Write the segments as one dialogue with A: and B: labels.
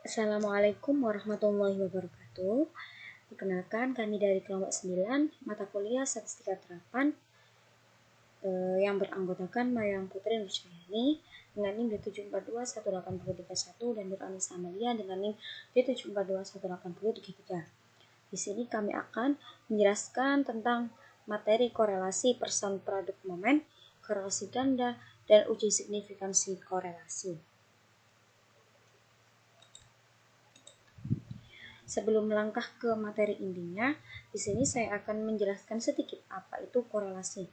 A: Assalamualaikum warahmatullahi wabarakatuh. Perkenalkan, kami dari kelompok 9 mata kuliah Statistika Terapan yang beranggotakan Mayang Putri Nursyahani dengan NIM D74218031 dan Nur Anissa Amalia dengan NIM D74218033. Di sini kami akan menjelaskan tentang materi korelasi person produk momen, korelasi ganda, dan uji signifikansi korelasi. Sebelum melangkah ke materi intinya, di sini saya akan menjelaskan sedikit apa itu korelasi.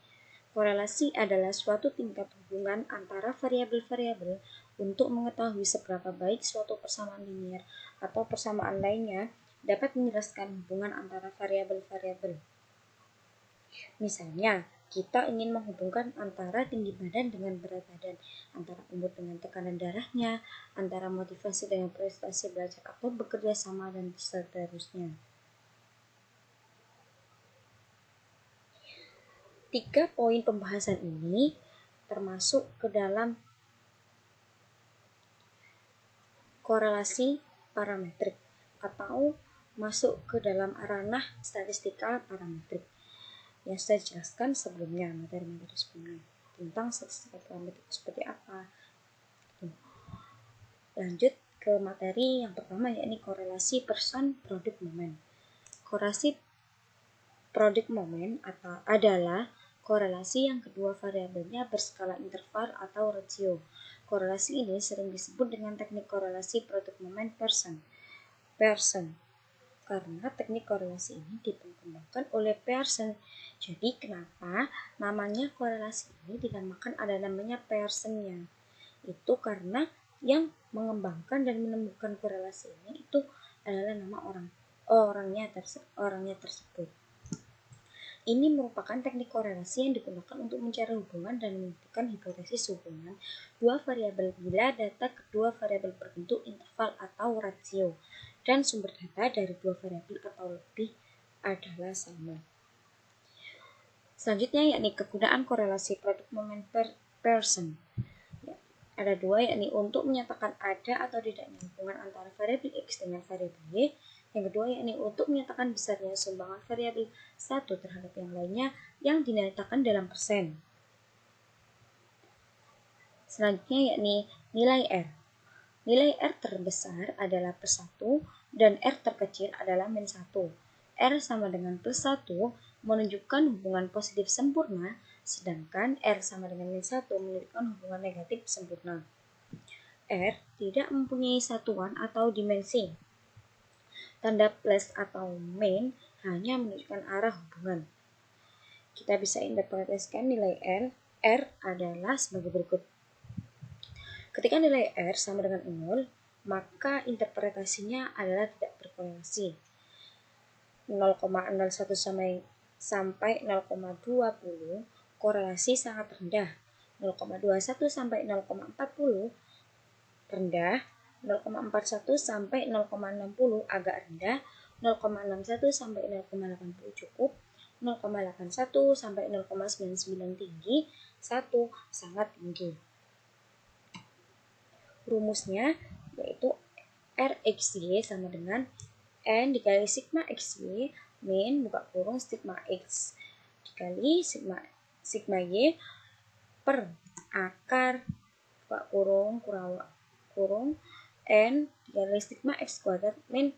A: Korelasi adalah suatu tingkat hubungan antara variabel-variabel untuk mengetahui seberapa baik suatu persamaan linier atau persamaan lainnya dapat menjelaskan hubungan antara variabel-variabel. Misalnya, kita ingin menghubungkan antara tinggi badan dengan berat badan, antara umur dengan tekanan darahnya, antara motivasi dengan prestasi belajar atau bekerja sama, dan seterusnya. 3 poin pembahasan ini termasuk ke dalam korelasi parametrik atau masuk ke dalam ranah statistika parametrik yang saya jelaskan sebelumnya, materi-materi sebelumnya tentang statistika parametrik seperti apa. Lanjut ke materi yang pertama, yakni korelasi person produk momen. Korelasi produk momen adalah korelasi yang kedua variabelnya berskala interval atau rasio. Korelasi ini sering disebut dengan teknik korelasi produk momen Pearson. Karena teknik korelasi ini dikembangkan oleh Pearson. Jadi kenapa namanya korelasi ini dinamakan ada namanya Pearson-nya? Itu karena yang mengembangkan dan menemukan korelasi ini itu adalah nama orangnya tersebut. Ini merupakan teknik korelasi yang digunakan untuk mencari hubungan dan membuktikan hipotesis hubungan dua variabel bila data kedua variabel berbentuk interval atau rasio dan sumber data dari dua variabel atau lebih adalah sama. Selanjutnya yakni kegunaan korelasi produk momen Pearson. Ada dua, yakni untuk menyatakan ada atau tidaknya hubungan antara variabel X dengan variabel Y. Yang kedua yakni untuk menyatakan besarnya sumbangan variabel satu terhadap yang lainnya yang dinyatakan dalam persen. Selanjutnya yakni nilai R. Nilai R terbesar adalah +1 dan R terkecil adalah -1. R sama dengan +1 menunjukkan hubungan positif sempurna, sedangkan R sama dengan -1 menunjukkan hubungan negatif sempurna. R tidak mempunyai satuan atau dimensi. Tanda plus atau min hanya menunjukkan arah hubungan. Kita bisa interpretasikan nilai R adalah sebagai berikut. Ketika nilai R sama dengan 0, maka interpretasinya adalah tidak berkorelasi. 0,01 sampai 0,20 korelasi sangat rendah. 0,21 sampai 0,40 rendah. 0,41 sampai 0,60 agak rendah. 0,61 sampai 0,80 cukup. 0,81 sampai 0,99 tinggi. 1 sangat tinggi. Rumusnya yaitu RXY sama dengan N dikali sigma XY min buka kurung sigma X dikali sigma Y per akar buka kurung N dikali sigma X kuadrat min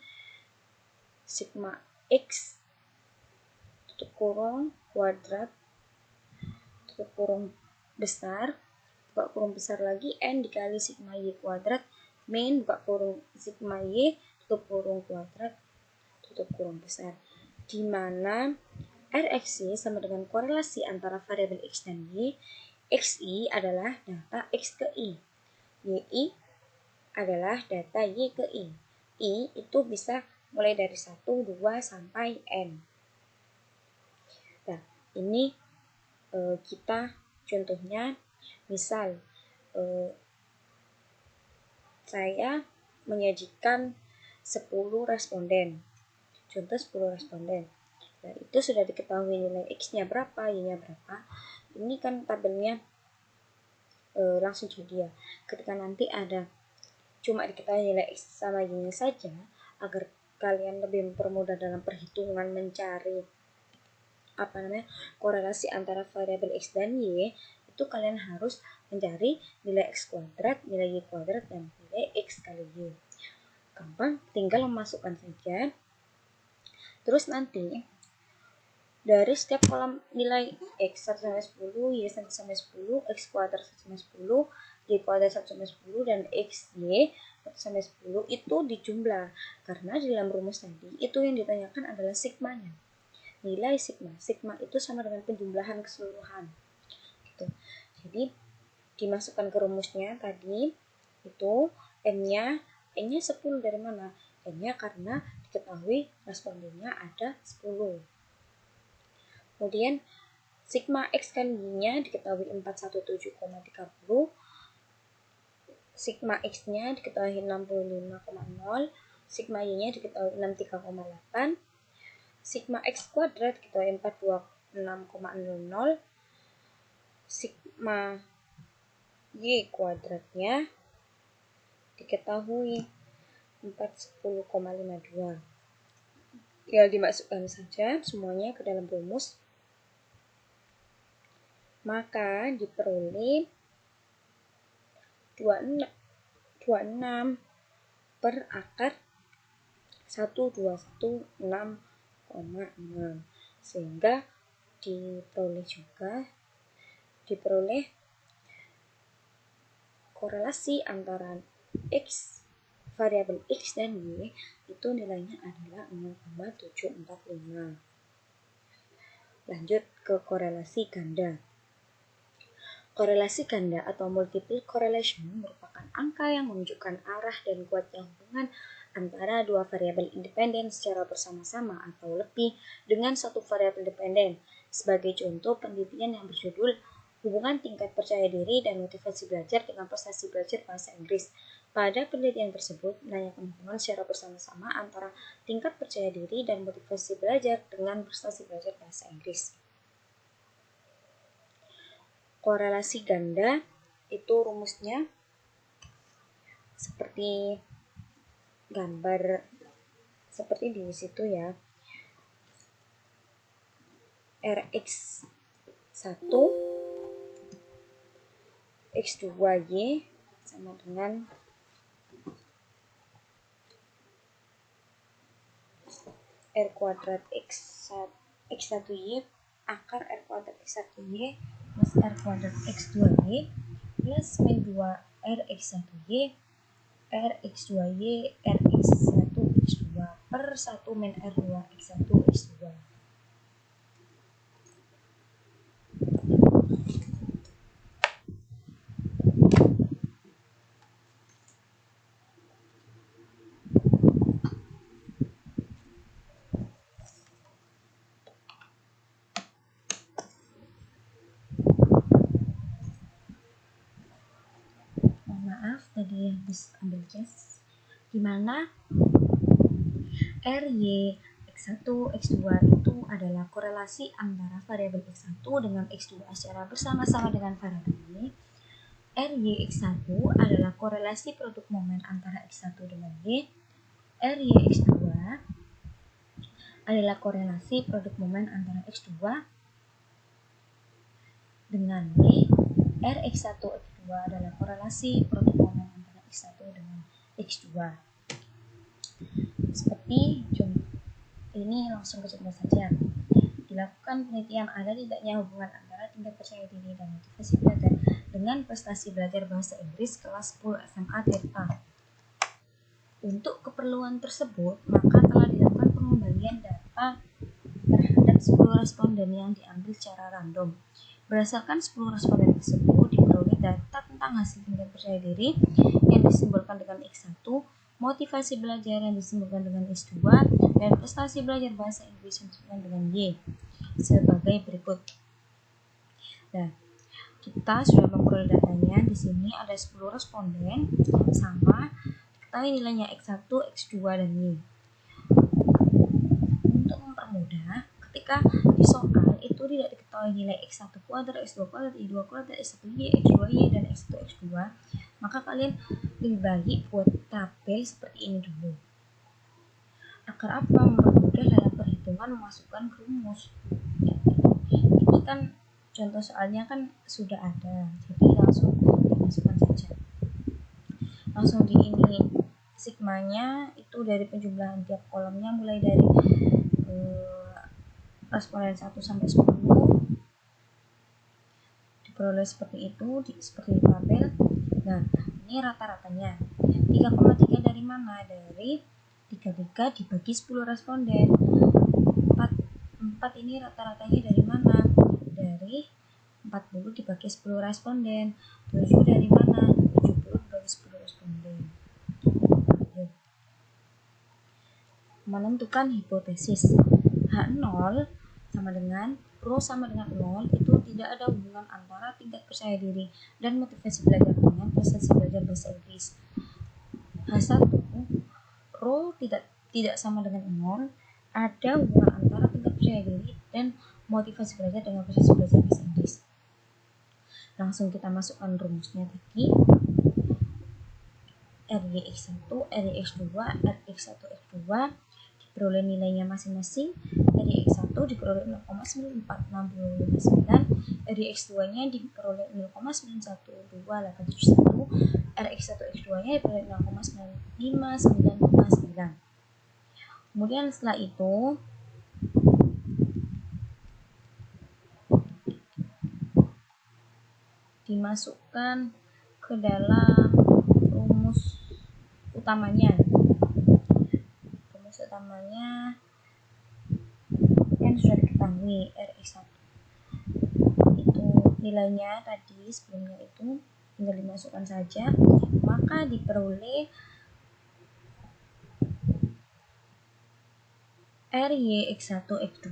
A: sigma X tutup kurung kuadrat tutup kurung besar buka kurung besar lagi N dikali sigma Y kuadrat min buka kurung sigma Y tutup kurung kuadrat tutup kurung besar, di mana RXY sama dengan korelasi antara variabel X dan Y. XY adalah data X ke Y, YI adalah data Y ke I. I itu bisa mulai dari 1, 2, sampai N. Nah, ini kita contohnya, misal saya menyajikan 10 responden. Contoh 10 responden. Nah, itu sudah diketahui nilai X-nya berapa, Y-nya berapa. Ini kan tabelnya langsung jadi ya. Ketika nanti ada cuma diketahui nilai X sama Y-nya saja, agar kalian lebih mempermudah dalam perhitungan mencari korelasi antara variabel X dan Y, itu kalian harus mencari nilai X kuadrat, nilai Y kuadrat, dan nilai X kali Y. Gampang, tinggal memasukkan saja. Terus nanti dari setiap kolam nilai X 1/10, Y 1/10, X kuadrat 1/10, Y kuadrat 1/10, dan XY 1/10 itu dijumlah. Karena di dalam rumus tadi itu yang ditanyakan adalah sigmanya. Nilai sigma. Sigma itu sama dengan penjumlahan keseluruhan. Gitu. Jadi dimasukkan ke rumusnya tadi itu N-nya 10 dari mana? N-nya karena diketahui respondennya ada 10. Kemudian sigma X kan Y-nya diketahui 417,30, sigma X-nya diketahui 65,0, sigma Y-nya diketahui 63,8, sigma X kuadrat diketahui 426,00, sigma Y kuadratnya diketahui 410,52. Tinggal dimasukkan saja semuanya ke dalam rumus. Maka diperoleh 26 per akar 121,6, sehingga diperoleh korelasi antara X, variabel X dan Y itu nilainya adalah 0,745. Lanjut ke korelasi ganda. Korelasi ganda atau multiple correlation merupakan angka yang menunjukkan arah dan kuatnya hubungan antara dua variabel independen secara bersama-sama atau lebih dengan satu variabel dependen. Sebagai contoh penelitian yang berjudul Hubungan Tingkat Percaya Diri dan Motivasi Belajar dengan Prestasi Belajar Bahasa Inggris. Pada penelitian tersebut menanyakan hubungan secara bersama-sama antara tingkat percaya diri dan motivasi belajar dengan prestasi belajar bahasa Inggris. Korelasi ganda itu rumusnya seperti gambar seperti di situ ya. Rx1 X2Y sama dengan R kuadrat X1Y akar R kuadrat X1Y plus R kuadrat X2Y plus min 2 RX1Y RX2Y RX1X2 per 1 min R2 X1X2. Tadi habis ambil case dimana RY X1 X2 itu adalah korelasi antara variabel X1 dengan X2 secara bersama-sama dengan variabel Y. RY X1 adalah korelasi produk momen antara X1 dengan Y. RY X2 adalah korelasi produk momen antara X2 dengan Y. Rx1 X2 adalah korelasi produk momen antara X1 dengan X2. Seperti ini langsung ke contoh saja. Dilakukan penelitian ada tidaknya hubungan antara tingkat percaya diri dan motivasi belajar dengan prestasi belajar bahasa Inggris kelas 10 SMA Tirta. Untuk keperluan tersebut, maka telah dilakukan pengembalian data terhadap 10 responden yang diambil secara random. Berdasarkan 10 responden tersebut, diperoleh data tentang hasil tingkat percaya diri yang disimbolkan dengan X1, motivasi belajar yang disimbolkan dengan X2, dan prestasi belajar bahasa Inggris yang disimbolkan dengan Y sebagai berikut. Nah, kita sudah memperoleh datanya. Di sini ada 10 responden sama diketahui nilainya X1, X2, dan Y. Untuk mempermudah, ketika di soal itu tidak diketahui nilai X1 kuadrat, X2 kuadrat, Y2 kuadrat, X1Y, X2Y, dan X1 X2, Maka kalian lebih baik buat tabel seperti ini dulu. Agar apa? Mempermudah dalam perhitungan memasukkan rumus. Ini kan contoh soalnya kan sudah ada, jadi langsung dimasukkan saja. Langsung di ini sigmanya itu dari penjumlahan tiap kolomnya mulai dari responden 1 sampai 10 diperoleh seperti itu, seperti di tabel. Nah, ini rata-ratanya 3,3 dari mana? Dari 33 dibagi 10 responden. 4 ini rata-ratanya dari mana? Dari 40 dibagi 10 responden. 7 dari mana? 70 dibagi 10 responden. Menentukan hipotesis. H0 sama dengan rho sama dengan 0, itu tidak ada hubungan antara tingkat percaya diri dan motivasi belajar dengan prestasi belajar bahasa Inggris. H1 rho tidak sama dengan 0, ada hubungan antara tingkat percaya diri dan motivasi belajar dengan prestasi belajar bahasa Inggris. Langsung kita masukkan rumusnya tadi. RDX1, RDX2, RX1, X2 diperoleh nilainya masing-masing. RDX1 diperoleh 0,94659, RDX2 nya diperoleh 0,912871, RX1 X2 nya diperoleh 0,95959. Kemudian setelah itu dimasukkan ke dalam rumus utamanya. Rumus utamanya yang sudah diketahui, RX1 itu nilainya tadi sebelumnya itu tinggal dimasukkan saja, maka diperoleh RYX1 X2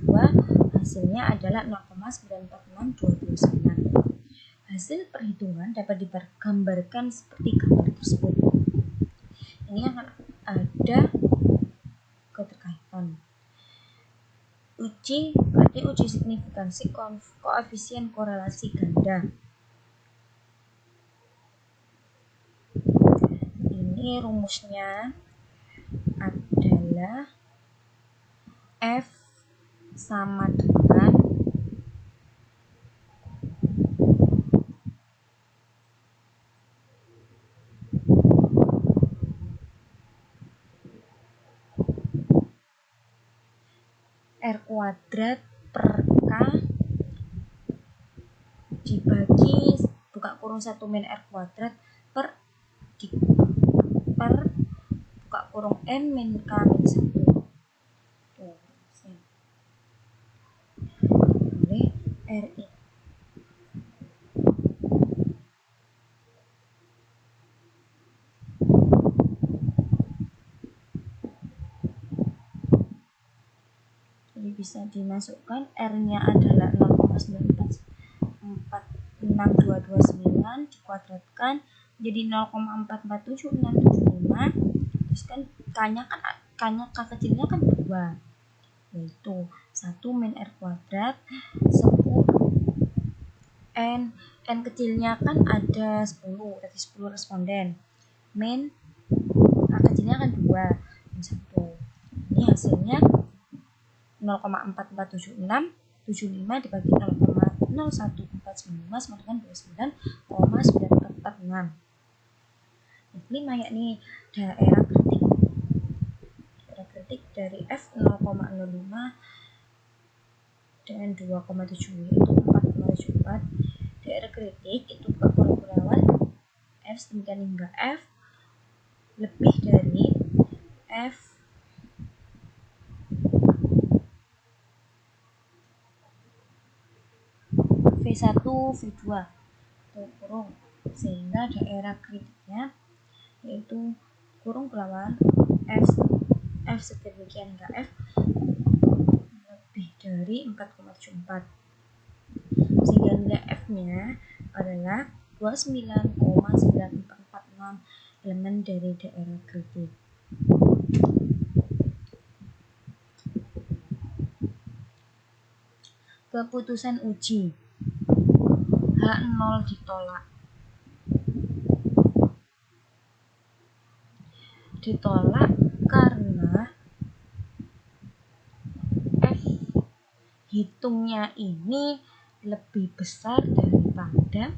A: hasilnya adalah 0,946229. Hasil perhitungan dapat digambarkan seperti gambar tersebut. Ini akan ada keterkaitan. Uji signifikansi koefisien korelasi ganda. Ini rumusnya adalah F sama dengan R kuadrat per K dibagi buka kurung 1 min R kuadrat per buka kurung N min K min 1. Oleh RI. Jadi bisa dimasukkan R-nya adalah 0,94629 dikuadratkan jadi 0,447675. Terus kan K kecilnya kan 2, yaitu 1 min R kuadrat 10 N kecilnya kan ada 10, berarti 10 responden, min K kecilnya kan 2 min 1. Ini hasilnya 0,447675 dibagi 0,01495 sama dengan 29,9446. 5 yakni daerah kritik dari F 0,05 dan 2,7 itu 4,74. Daerah kritik itu buka kurung awal F sedemikian hingga F lebih dari F V1 V2 kurung, sehingga daerah kritiknya yaitu kurung kelawan F sedemikian hingga F lebih dari 4,74, sehingga nilai F-nya adalah 29,9446 elemen dari daerah kritik. Keputusan uji H0 ditolak. ditolak karena F hitungnya ini lebih besar daripada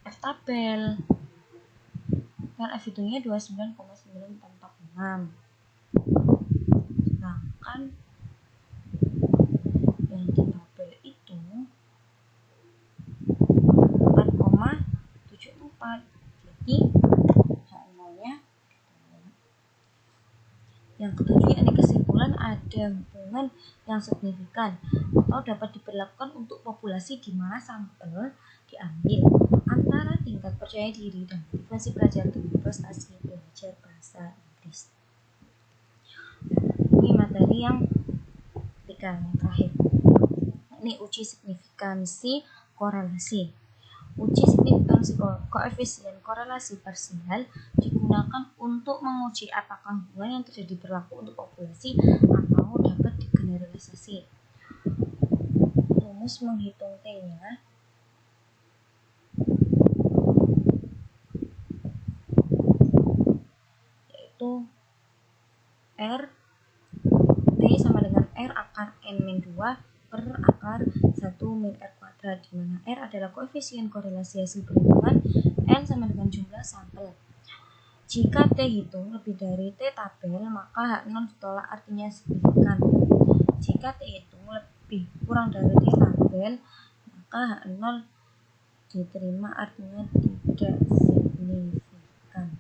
A: F tabel. Kan F hitungnya 29,9446. Sedangkan yang di tabel itu 4,74. Jadi H0-nya. Yang ketujuh, ini kesimpulan ada hubungan yang signifikan atau dapat diberlakukan untuk populasi di mana sampel diambil antara tingkat percaya diri dan motivasi pelajar dengan prestasi belajar bahasa Inggris. Ini materi yang ketiga, yang terakhir. Ini uji signifikansi korelasi. Uji signifikansi koefisien korelasi parsial digunakan untuk menguji apakah hubungan yang terjadi berlaku untuk populasi atau dapat digeneralisasi. Rumus menghitung T-nya yaitu R T sama dengan R akar N-2 per akar 1 min R kuadrat, di mana R adalah koefisien korelasi hasil perhitungan, N sama dengan jumlah sampel. Jika T hitung lebih dari T tabel, maka H0 ditolak artinya signifikan. Jika T hitung lebih kurang dari T tabel, maka H0 diterima artinya tidak signifikan.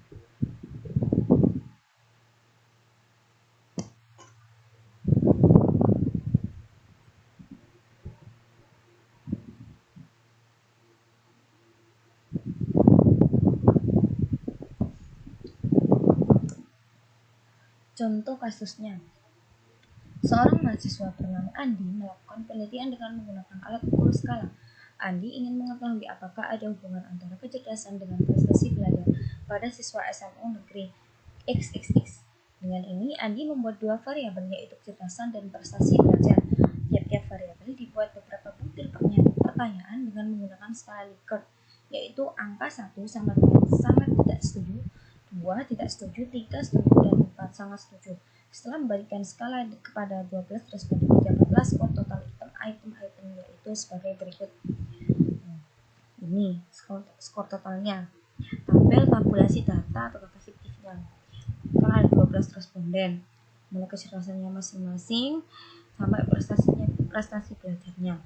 A: Contoh kasusnya, seorang mahasiswa bernama Andi melakukan penelitian dengan menggunakan alat ukur skala. Andi ingin mengetahui apakah ada hubungan antara kecerdasan dengan prestasi belajar pada siswa SMA negeri XXX. Dengan ini, Andi membuat dua variabel, yaitu kecerdasan dan prestasi belajar. Tiap-tiap variabel dibuat beberapa butir pertanyaan dengan menggunakan skala Likert, yaitu angka 1 sama dengan sangat tidak setuju, 2 tidak setuju, 3 setuju, dan 4 sangat setuju. Setelah memberikan skala kepada 12 responden, didapatlah skor total item-item yaitu sebagai berikut. Ini skor totalnya. Tabulasi data atau data fiktifnya. Kan ada 12 responden, mulai kecerdasannya masing-masing sampai prestasi belajarnya.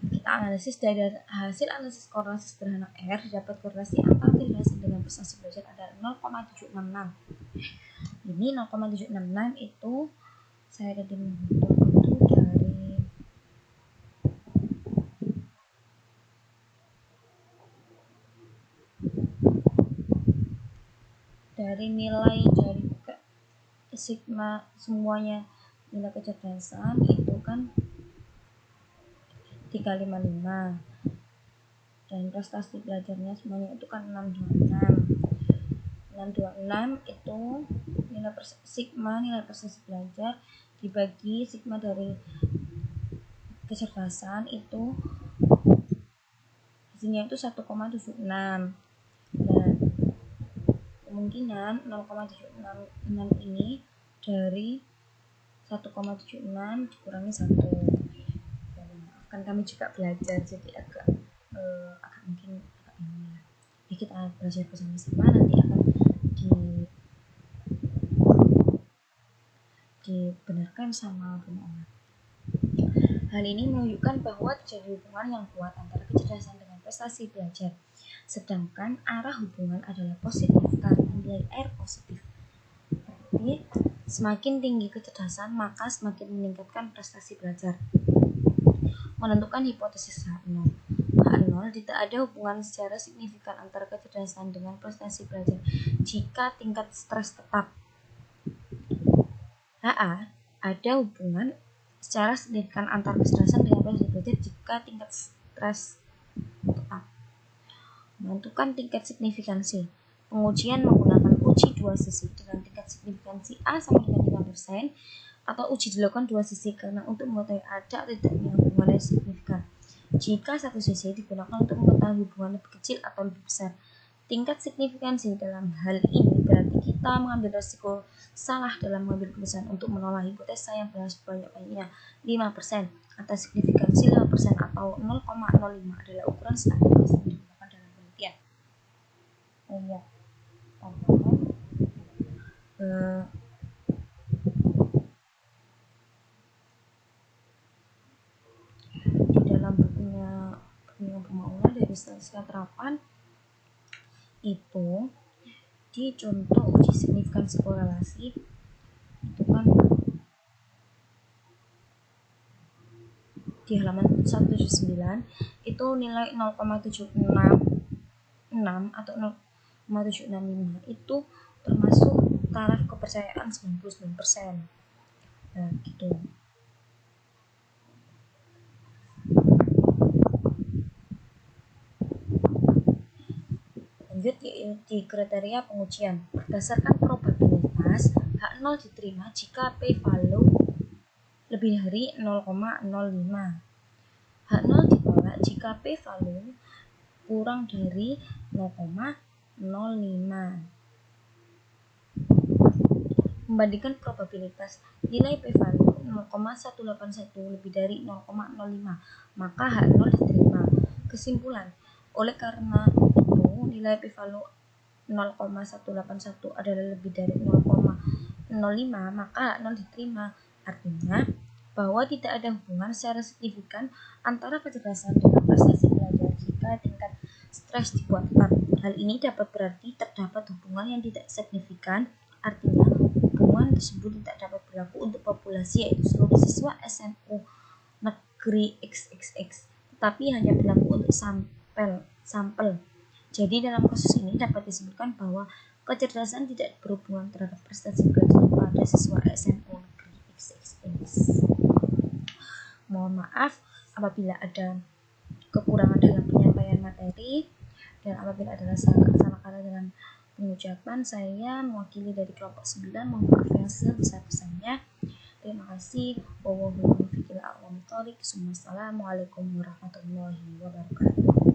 A: Kita analisis dari hasil analisis korelasi sederhana R, dapat korelasi antara kecerdasan dengan prestasi belajar adalah 0,766. Ini 0,766 itu saya tadi menghitung itu dari nilai dari sigma semuanya, nilai kecerdasan itu kan 355 dan prestasi belajarnya semuanya itu kan 626 itu nilai nilai prestasi belajar dibagi sigma dari kecerdasan itu hasilnya itu 1,76. dan kemungkinan 0,766 ini dari 1,76 dikurangi 1. Kan kami juga belajar, jadi agak mungkin agak ini ya. Jadi kita belajar bersama-sama, nanti akan dibenarkan sama pemohon. Hal ini menunjukkan bahwa terjadi hubungan yang kuat antara kecerdasan dengan prestasi belajar, sedangkan arah hubungan adalah positif karena nilai R positif. Berarti semakin tinggi kecerdasan maka semakin meningkatkan prestasi belajar. Menentukan hipotesis H0. H0 tidak ada hubungan secara signifikan antara kecerdasan dengan prestasi belajar jika tingkat stres tetap. HA ada hubungan secara signifikan antara kecerdasan dengan prestasi belajar jika tingkat stres tetap. Menentukan tingkat signifikansi. Pengujian menggunakan uji dua sisi dengan tingkat signifikansi A sama dengan 5%, atau uji dilakukan dua sisi karena untuk mengetahui ada atau tidaknya hubungan yang signifikan. Jika satu sisi digunakan untuk mengetahui hubungan lebih kecil atau lebih besar, Tingkat signifikansi dalam hal ini berarti kita mengambil resiko salah dalam mengambil keputusan untuk menolak hipotesa yang benar sebanyak-banyaknya 5%, atau signifikansi 5% atau 0,05 adalah ukuran standar yang digunakan dalam penelitian. Oh iya, di dalam bukunya Permaulan dari statistika terapan itu di contoh uji signifikansi korelasi itu kan di halaman 179 itu nilai 0,766 atau 0,765 itu termasuk taraf kepercayaan 99%. Nah, gitu. Lanjut di kriteria pengujian. Berdasarkan probabilitas, H0 diterima jika p-value lebih dari 0,05. H0 ditolak jika p-value kurang dari 0,05. Membandingkan probabilitas nilai p-value 0,181 lebih dari 0,05, maka H0 diterima. Kesimpulan, oleh karena itu nilai p-value 0,181 adalah lebih dari 0,05, maka H0 diterima. Artinya bahwa tidak ada hubungan secara signifikan antara kecerdasan dengan prestasi belajar jika tingkat stres dikuatkan. Hal ini dapat berarti terdapat hubungan yang tidak signifikan, artinya hubungan tersebut tidak dapat berlaku untuk populasi yaitu seluruh siswa SNU negeri XXX, tetapi hanya berlaku untuk sampel. Jadi dalam kasus ini dapat disebutkan bahwa kecerdasan tidak berhubungan terhadap prestasi belajar pada siswa SNU negeri XXX. Mohon maaf apabila ada kekurangan dalam penyampaian materi dan apabila ada salah kata dalam pengucapan. Saya mewakili dari kelompok 9 mohon maaf yang sebesar-besarnya. Terima kasih. Wassalamualaikum warahmatullahi wabarakatuh.